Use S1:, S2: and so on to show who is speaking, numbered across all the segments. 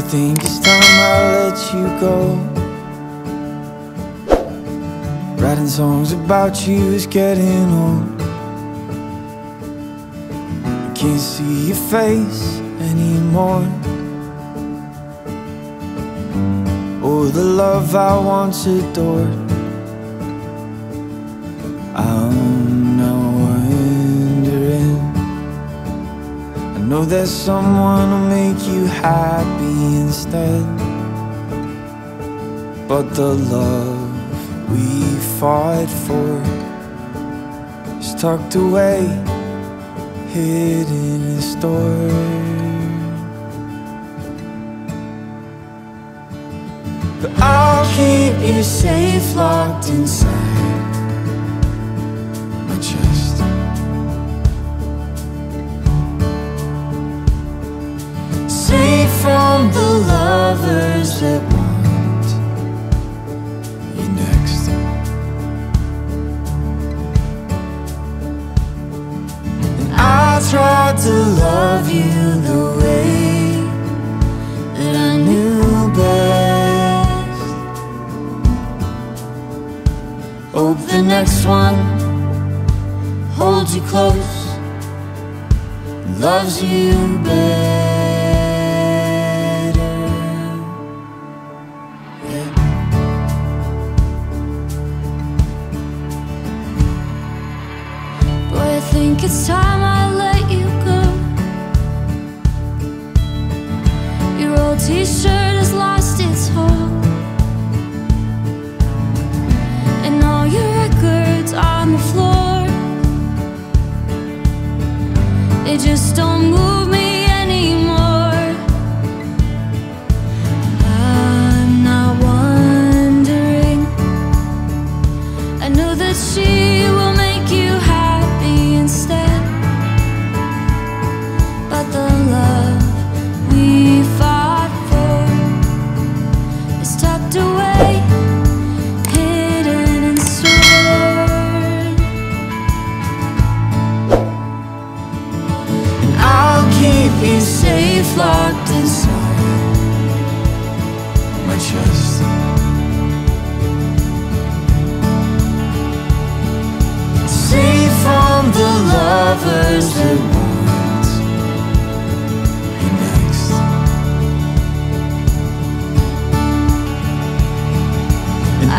S1: think it's time I let you go. Writing songs about you is getting old. I can't see your face anymore, or the love I once adored. I'm now wondering, I know there's someone who'll make you happy instead, but the love we fought for is tucked away, hidden in a store. But I'll keep you safe, locked inside my chest. Safe from the lovers that want you next. And I tried to love you the way that I knew best. Hope the next one holds you close, loves you better. Yeah. Boy, I think it's time I let you go. Your old t-shirt has lost its hold, and all your records on the floor, they just don't move me anymore. I'm not wondering, I know that she will make you happy instead, but the love we fought for is tucked away, hidden and stored. And I'll keep you safe, locked inside my chest. Safe from the lovers that want you next. And I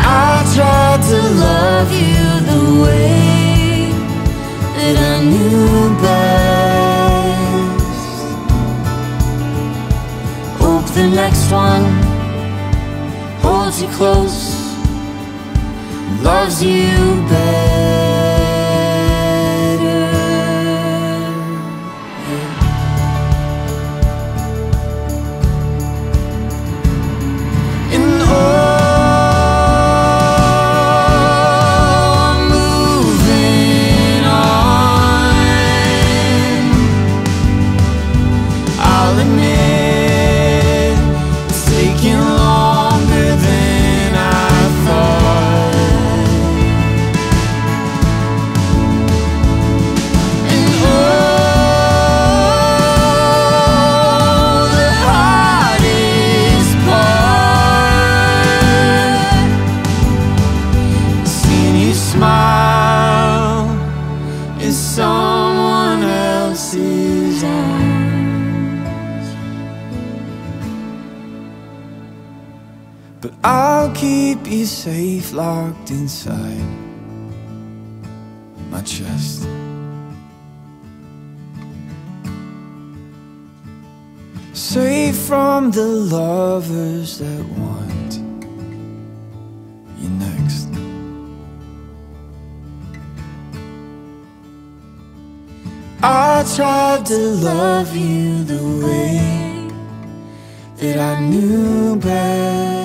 S1: tried to love you the way that I knew best. Hope the next one holds you close, loves you better. And I'm moving on. I'll admit it's taking longer than I thought. And oh, the hardest part, seeing you smile in someone else's arms. But I'll keep you safe, locked inside my chest. Safe from the lovers that want you next. I tried to love you the way that I knew best.